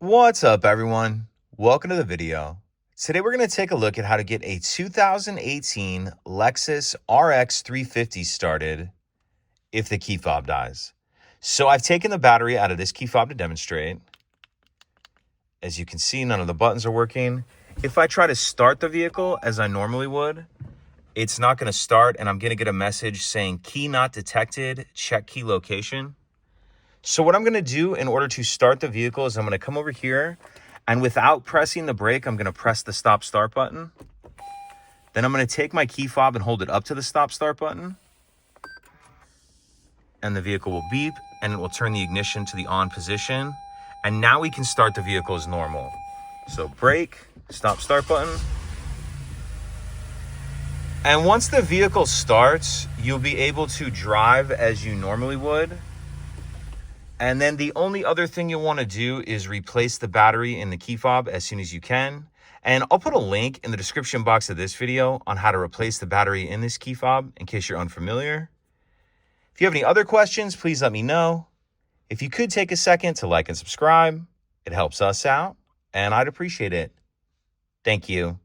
What's up, everyone? Welcome to the video. Today we're going to take a look at how to get a 2018 Lexus RX 350 started if the key fob dies. So I've taken the battery out of this key fob to demonstrate. As you can see, none of the buttons are working. If I try to start the vehicle as I normally would, it's not going to start, and I'm going to get a message saying key not detected, check key location. So what I'm going to do in order to start the vehicle is I'm going to come over here, and without pressing the brake, I'm going to press the stop start button. Then I'm going to take my key fob and hold it up to the stop start button. And the vehicle will beep and it will turn the ignition to the on position. And now we can start the vehicle as normal. So brake, stop start button. And once the vehicle starts, you'll be able to drive as you normally would. And then the only other thing you'll want to do is replace the battery in the key fob as soon as you can. And I'll put a link in the description box of this video on how to replace the battery in this key fob in case you're unfamiliar. If you have any other questions, please let me know. If you could take a second to like and subscribe, it helps us out and I'd appreciate it. Thank you.